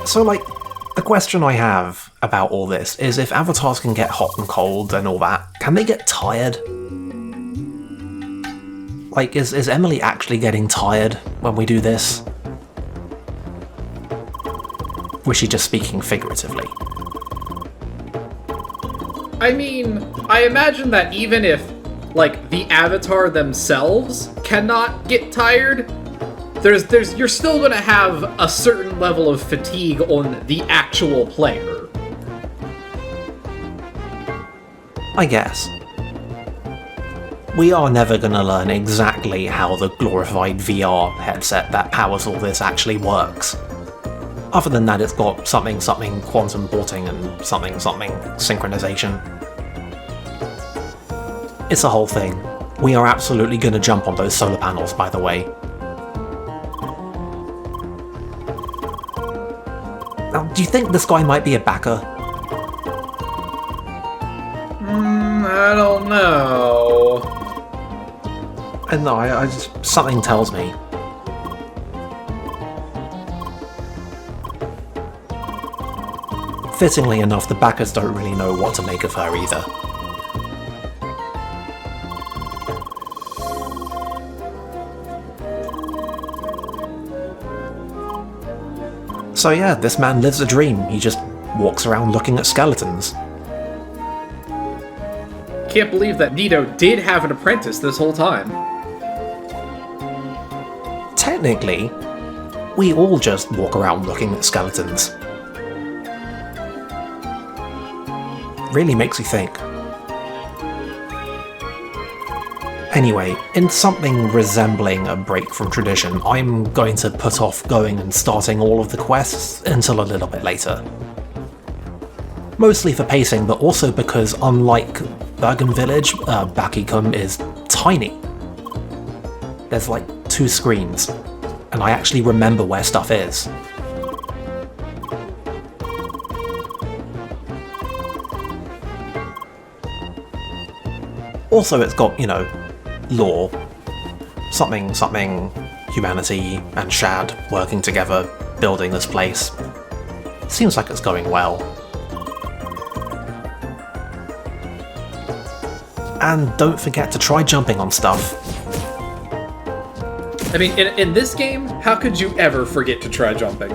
So, like, the question I have about all this is if avatars can get hot and cold and all that, can they get tired? Like, is Emily actually getting tired when we do this? Was she just speaking figuratively? I mean, I imagine that even if, like, the avatar themselves cannot get tired, you're still gonna have a certain level of fatigue on the actual player. I guess. We are never gonna learn exactly how the glorified VR headset that powers all this actually works. Other than that, it's got something quantum porting and something synchronization. It's a whole thing. We are absolutely gonna jump on those solar panels, by the way. Now, do you think this guy might be a backer? I don't know. No, I just... something tells me. Fittingly enough, the backers don't really know what to make of her either. So yeah, this man lives a dream. He just walks around looking at skeletons. Can't believe that Nito did have an apprentice this whole time. Technically, we all just walk around looking at skeletons. Really makes you think. Anyway, in something resembling a break from tradition, I'm going to put off going and starting all of the quests until a little bit later. Mostly for pacing, but also because unlike Bergen Village, Ba'kii Kum is tiny. There's like 2 screens, and I actually remember where stuff is. Also, it's got, you know, lore. Something, humanity and Shad working together, building this place. Seems like it's going well. And don't forget to try jumping on stuff. I mean, in this game, how could you ever forget to try jumping?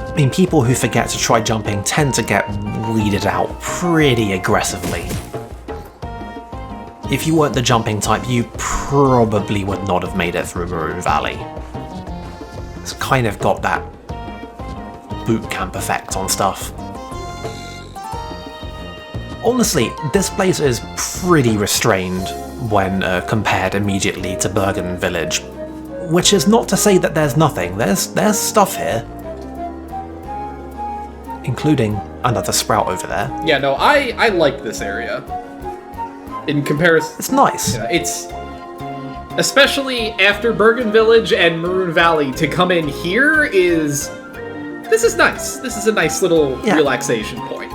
I mean, people who forget to try jumping tend to get weeded out pretty aggressively. If you weren't the jumping type, you probably would not have made it through Maroon Valley. It's kind of got that boot camp effect on stuff. Honestly, this place is pretty restrained when compared immediately to Bergen Village. Which is not to say that there's nothing, there's stuff here. Including another sprout over there. Yeah, no, I like this area. In comparison... It's nice. You know, it's... Especially after Bergen Village and Maroon Valley, to come in here is... This is nice. This is a nice little relaxation point.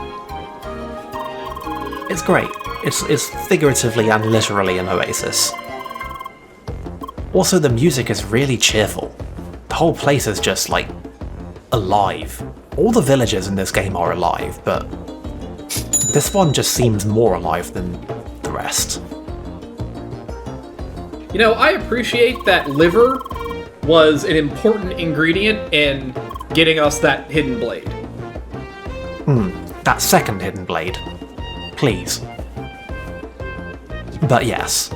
It's great. It's figuratively and literally an oasis. Also, the music is really cheerful. The whole place is just, like, alive. All the villagers in this game are alive, but this one just seems more alive than the rest. You know, I appreciate that liver was an important ingredient in getting us that hidden blade. That second hidden blade. Please. But yes.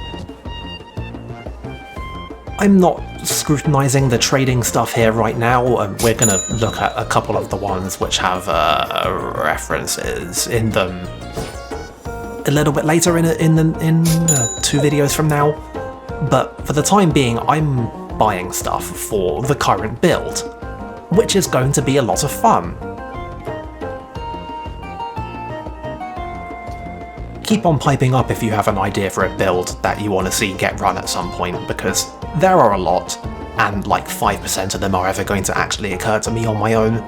I'm not scrutinizing the trading stuff here right now. We're gonna look at a couple of the ones which have references in them a little bit later in 2 videos from now. But for the time being, I'm buying stuff for the current build, which is going to be a lot of fun. Keep on piping up if you have an idea for a build that you want to see get run at some point, because there are a lot, and like 5% of them are ever going to actually occur to me on my own.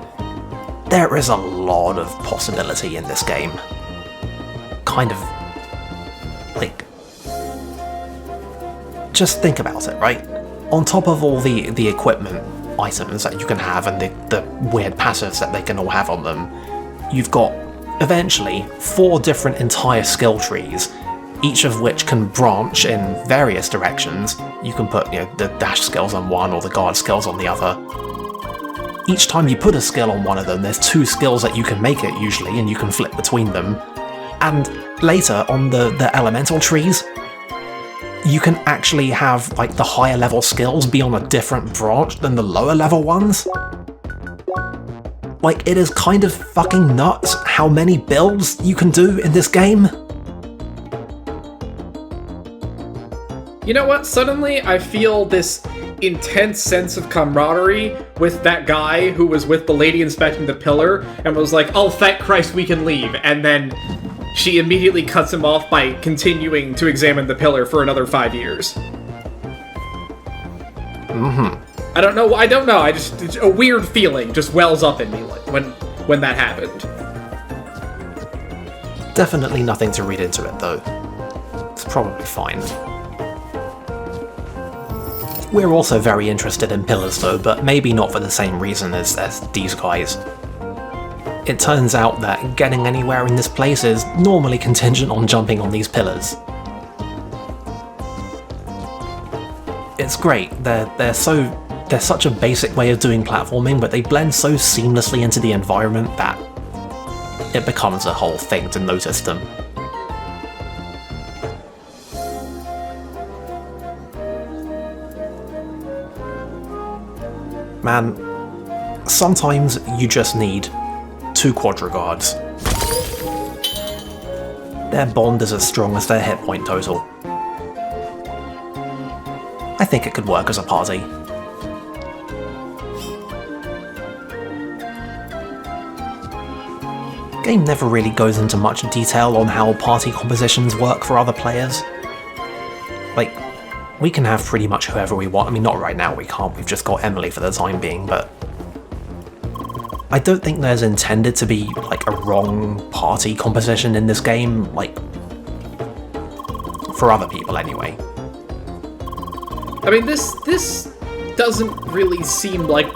There is a lot of possibility in this game. Kind of... like... just think about it, right? On top of all the equipment items that you can have and the weird passives that they can all have on them, you've got, eventually, 4 different entire skill trees, each of which can branch in various directions. You can put, the dash skills on one or the guard skills on the other. Each time you put a skill on one of them, there's 2 skills that you can make it usually, and you can flip between them. And later, on the elemental trees, you can actually have, like, the higher level skills be on a different branch than the lower level ones. Like, it is kind of fucking nuts how many builds you can do in this game. You know what? Suddenly I feel this intense sense of camaraderie with that guy who was with the lady inspecting the pillar and was like, oh, thank Christ we can leave. And then she immediately cuts him off by continuing to examine the pillar for another 5 years. Mm-hmm. I don't know. It's a weird feeling just wells up in me when that happened. Definitely nothing to read into it, though. It's probably fine. We're also very interested in pillars, though, but maybe not for the same reason as these guys. It turns out that getting anywhere in this place is normally contingent on jumping on these pillars. It's great. They're such a basic way of doing platforming, but they blend so seamlessly into the environment that it becomes a whole thing to notice them. Man, sometimes you just need 2 quadriguards. Their bond is as strong as their hit point total. I think it could work as a party. Game never really goes into much detail on how party compositions work for other players. Like, we can have pretty much whoever we want. I mean, not right now, we can't, we've just got Emily for the time being, but I don't think there's intended to be, like, a wrong party composition in this game, like, for other people anyway. I mean, this doesn't really seem like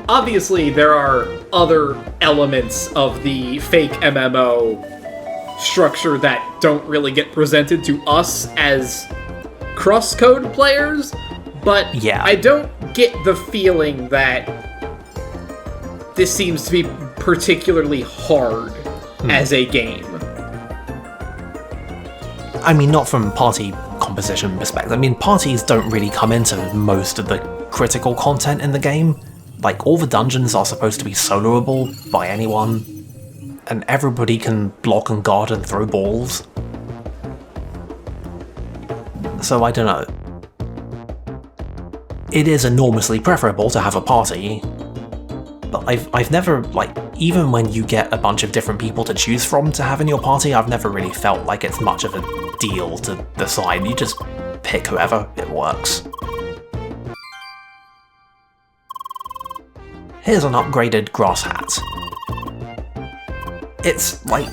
obviously there are other elements of the fake MMO structure that don't really get presented to us as CrossCode players, but yeah. I don't get the feeling that this seems to be particularly hard as a game. I mean, not from party composition perspective. I mean, parties don't really come into most of the critical content in the game. Like, all the dungeons are supposed to be soloable by anyone, and everybody can block and guard and throw balls. So I don't know. It is enormously preferable to have a party, but I've never, like, even when you get a bunch of different people to choose from to have in your party, I've never really felt like it's much of a deal to decide. You just pick whoever, it works. Here's an upgraded grass hat. It's, like,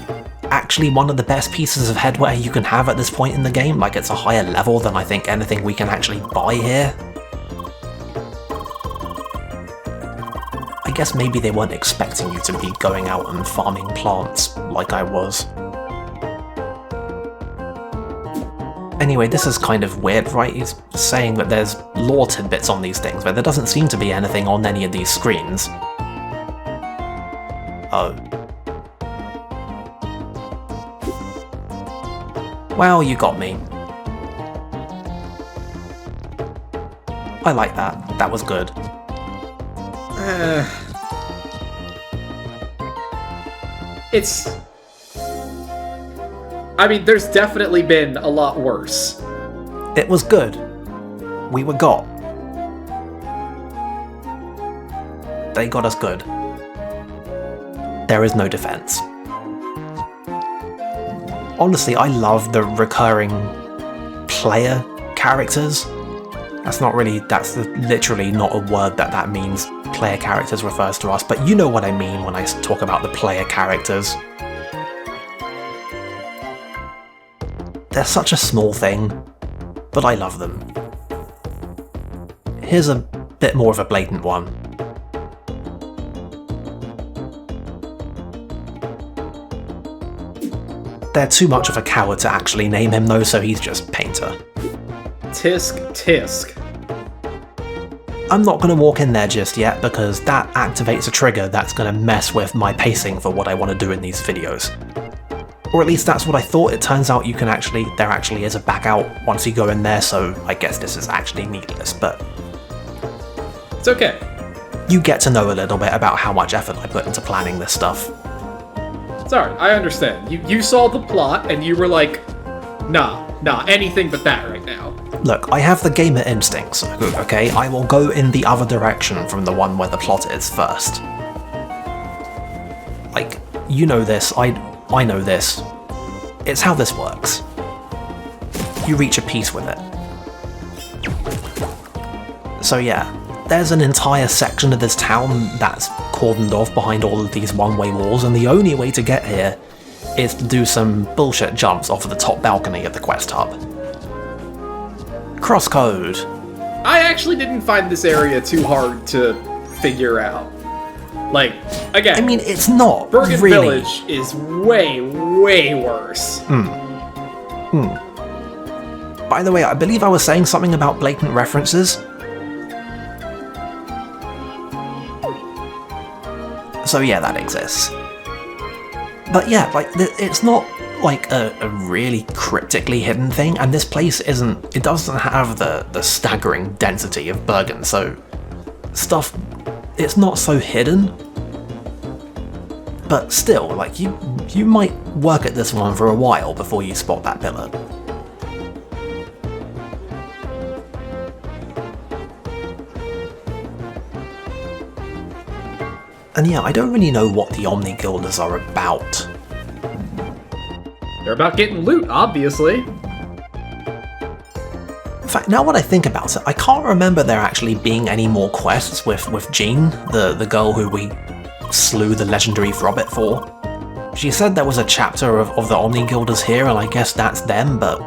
actually one of the best pieces of headwear you can have at this point in the game. Like, it's a higher level than I think anything we can actually buy here. I guess maybe they weren't expecting you to be going out and farming plants like I was. Anyway, this is kind of weird, right? He's saying that there's lore tidbits on these things, but there doesn't seem to be anything on any of these screens. Oh. Well, you got me. I like that. That was good. I mean, there's definitely been a lot worse. It was good. We were got. They got us good. There is no defense. Honestly, I love the recurring player characters. That's literally not a word that means. Player characters refers to us, but you know what I mean when I talk about the player characters. They're such a small thing, but I love them. Here's a bit more of a blatant one. They're too much of a coward to actually name him though, so he's just Painter. Tisk tisk. I'm not going to walk in there just yet because that activates a trigger that's going to mess with my pacing for what I want to do in these videos. Or at least that's what I thought. It turns out there actually is a back out once you go in there, so I guess this is actually needless, but... It's okay. You get to know a little bit about how much effort I put into planning this stuff. Sorry, I understand. You saw the plot and you were like, nah, anything but that right now. Look, I have the gamer instincts, okay? I will go in the other direction from the one where the plot is first. Like, you know this, I know this. It's how this works. You reach a peace with it. So yeah, there's an entire section of this town that's cordoned off behind all of these one-way walls, and the only way to get here is to do some bullshit jumps off of the top balcony of the quest hub. CrossCode. I actually didn't find this area too hard to figure out. Like, again... I mean, it's not, Bergen really. Village is way, way worse. By the way, I believe I was saying something about blatant references. So yeah, that exists. But yeah, like, it's not like a really cryptically hidden thing, and this place it doesn't have the staggering density of Bergen, so it's not so hidden. But still, like, you might work at this one for a while before you spot that pillar. And yeah, I don't really know what the Omni Guilders are about. They're about getting loot, obviously. In fact, now when I think about it, I can't remember there actually being any more quests with Jean, the girl who we slew the legendary Throbbit for. She said there was a chapter of the Omni Guilders here, and I guess that's them, but...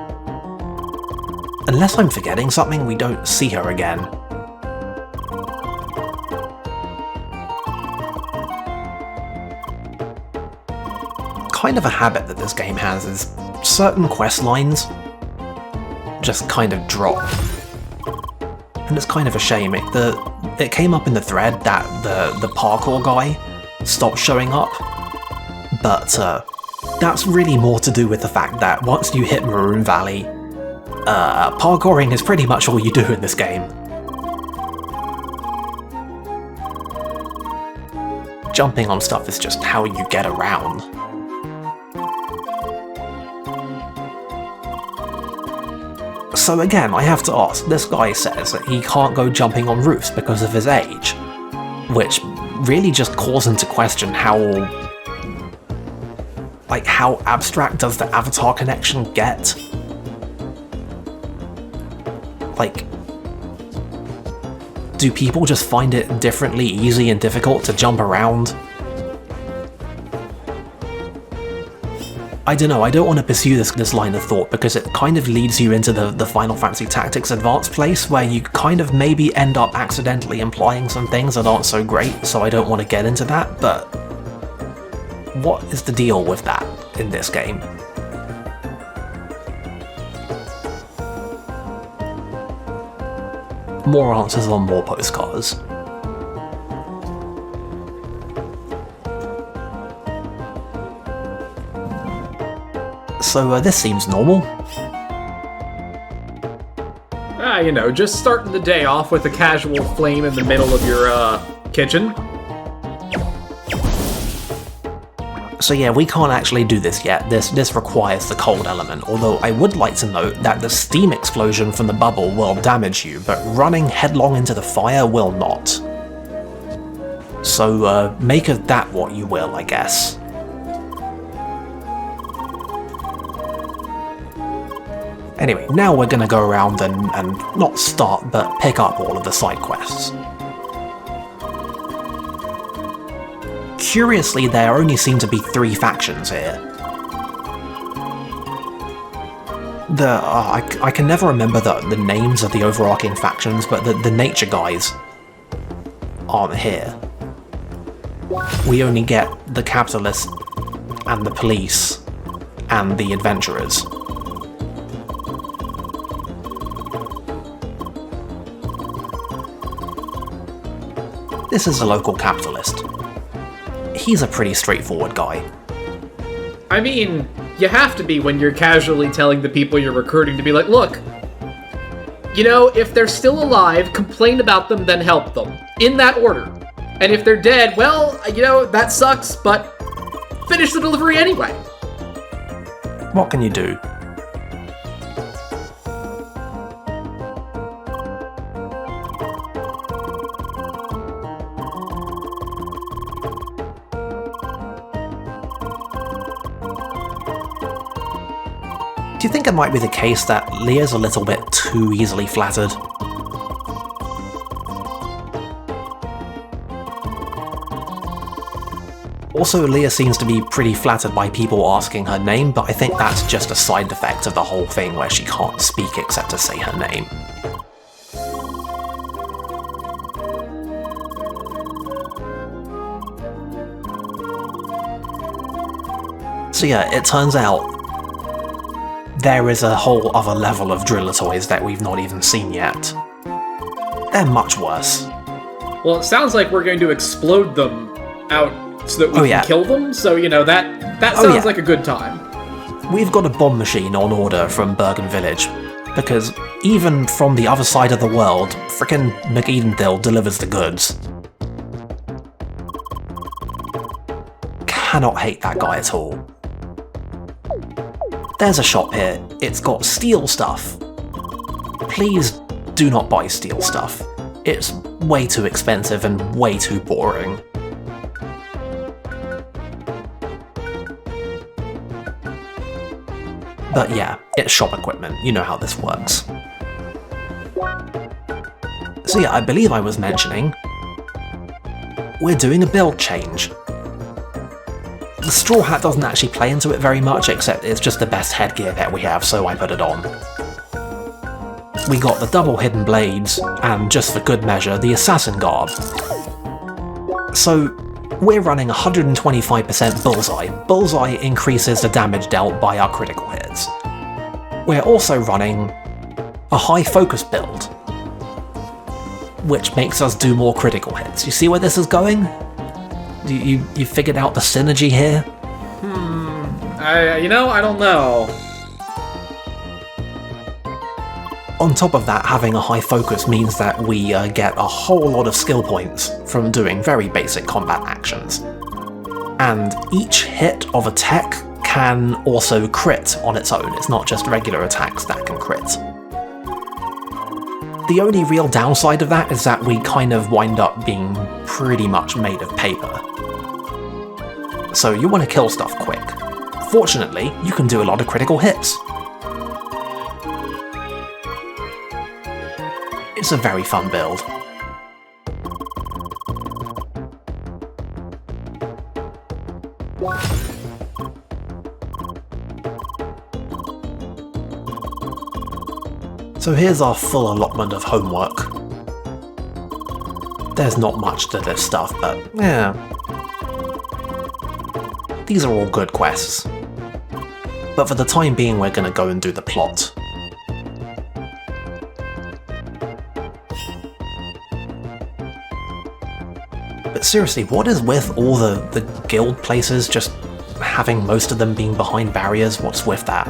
unless I'm forgetting something, we don't see her again. Kind of a habit that this game has is certain quest lines just kind of drop. And it's kind of a shame. It came up in the thread that the parkour guy stopped showing up, but that's really more to do with the fact that once you hit Maroon Valley, parkouring is pretty much all you do in this game. Jumping on stuff is just how you get around. So again, I have to ask, this guy says that he can't go jumping on roofs because of his age, which really just calls into question how abstract does the Avatar connection get? Like, do people just find it differently easy and difficult to jump around? I don't know, I don't want to pursue this line of thought because it kind of leads you into the Final Fantasy Tactics Advanced place where you kind of maybe end up accidentally implying some things that aren't so great, so I don't want to get into that, but what is the deal with that in this game? More answers on more postcards. So this seems normal. You know, just starting the day off with a casual flame in the middle of your, kitchen. So yeah, we can't actually do this yet. This requires the cold element, although I would like to note that the steam explosion from the bubble will damage you, but running headlong into the fire will not. So make of that what you will, I guess. Anyway, now we're gonna go around and not start, but pick up all of the side quests. Curiously, there only seem to be 3 factions here. I can never remember the names of the overarching factions, but the nature guys aren't here. We only get the capitalists and the police and the adventurers. This is a local capitalist. He's a pretty straightforward guy. I mean, you have to be when you're casually telling the people you're recruiting to be like, look, you know, if they're still alive, complain about them, then help them. In that order. And if they're dead, well, you know, that sucks, but finish the delivery anyway. What can you do? Do you think it might be the case that Leah's a little bit too easily flattered? Also, Leah seems to be pretty flattered by people asking her name, but I think that's just a side effect of the whole thing where she can't speak except to say her name. So yeah, it turns out there is a whole other level of Drillatoys that we've not even seen yet. They're much worse. Well, it sounds like we're going to explode them out so that we can kill them, so, you know, that sounds like a good time. We've got a bomb machine on order from Bergen Village, because even from the other side of the world, frickin' McEdendill delivers the goods. Cannot hate that guy at all. There's a shop here. It's got steel stuff. Please do not buy steel stuff. It's way too expensive and way too boring. But yeah, it's shop equipment. You know how this works. So yeah, I believe I was mentioning we're doing a build change. The straw hat doesn't actually play into it very much, except it's just the best headgear that we have, so I put it on. We got the double hidden blades, and just for good measure, the assassin garb. So, we're running 125% bullseye. Bullseye increases the damage dealt by our critical hits. We're also running a high focus build, which makes us do more critical hits. You see where this is going? You figured out the synergy here? You know, I don't know. On top of that, having a high focus means that we get a whole lot of skill points from doing very basic combat actions. And each hit of a tech can also crit on its own. It's not just regular attacks that can crit. The only real downside of that is that we kind of wind up being pretty much made of paper. So you want to kill stuff quick. Fortunately, you can do a lot of critical hits. It's a very fun build. So here's our full allotment of homework. There's not much to this stuff, but yeah. These are all good quests. But for the time being, we're gonna go and do the plot. But seriously, what is with all the guild places just having most of them being behind barriers? What's with that?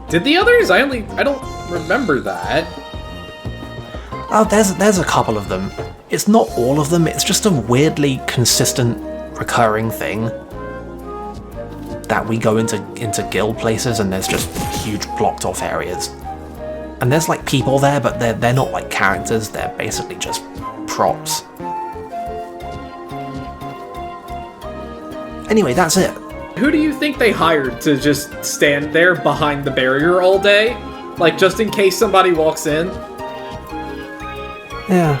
Did the others? I don't remember that. Oh, there's a couple of them. It's not all of them, it's just a weirdly consistent, recurring thing. That we go into guild places and there's just huge blocked off areas. And there's like people there, but they're not like characters, they're basically just props. Anyway, that's it. Who do you think they hired to just stand there behind the barrier all day? Like, just in case somebody walks in? Yeah.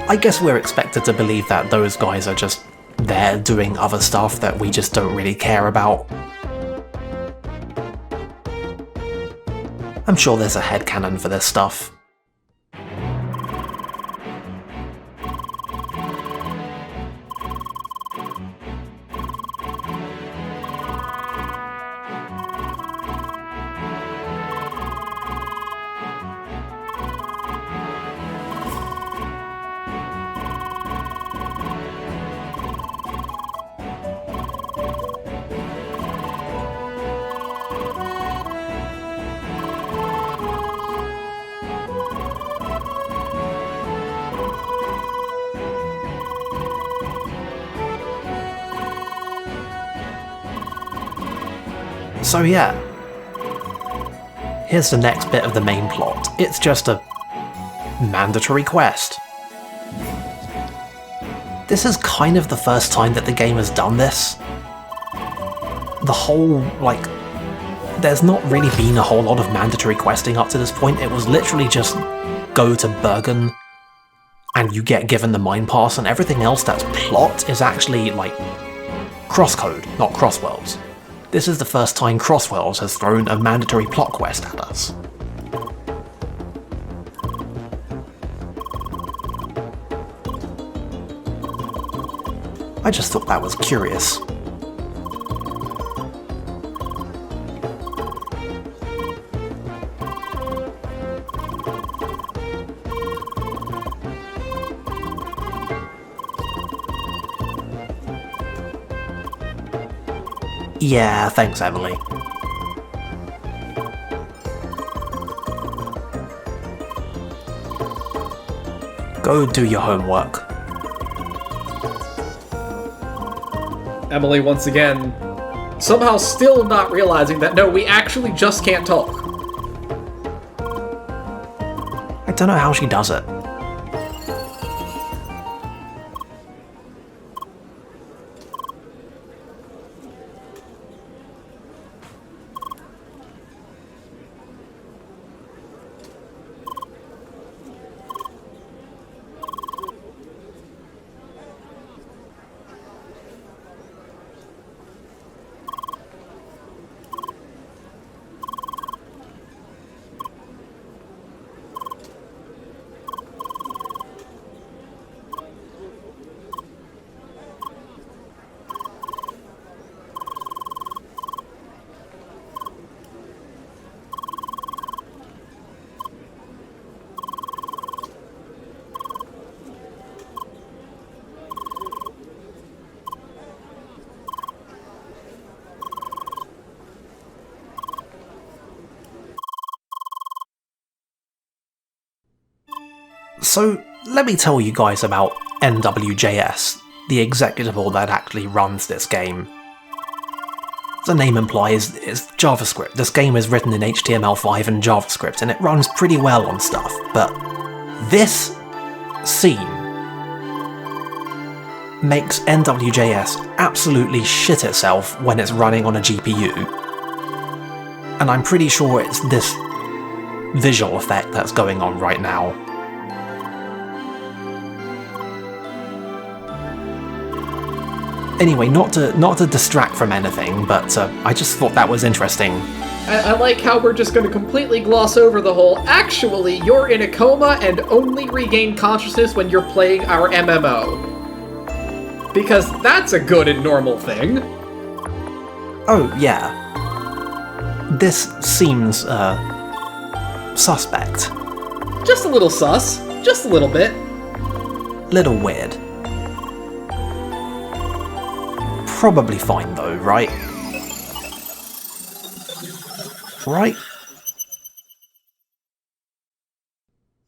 I guess we're expected to believe that those guys are just there doing other stuff that we just don't really care about. I'm sure there's a headcanon for this stuff. So yeah, here's the next bit of the main plot. It's just a mandatory quest. This is kind of the first time that the game has done this. The whole, like, there's not really been a whole lot of mandatory questing up to this point. It was literally just go to Bergen and you get given the mine pass, and everything else that's plot is actually, like, CrossCode, not Crossworlds. This is the first time Crossworlds has thrown a mandatory plot quest at us. I just thought that was curious. Yeah, thanks, Emily. Go do your homework. Emily, once again, somehow still not realizing that, no, we actually just can't talk. I don't know how she does it. So, let me tell you guys about NWJS, the executable that actually runs this game. As the name implies, it's JavaScript. This game is written in HTML5 and JavaScript, and it runs pretty well on stuff, but this scene makes NWJS absolutely shit itself when it's running on a GPU. And I'm pretty sure it's this visual effect that's going on right now. Anyway, not to distract from anything, but I just thought that was interesting. I like how we're just going to completely gloss over the whole, actually, you're in a coma and only regain consciousness when you're playing our MMO. Because that's a good and normal thing. Oh, yeah. This seems, suspect. Just a little sus. Just a little bit. Little weird. Probably fine though, right? Right?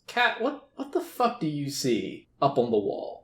Cat, what the fuck do you see up on the wall?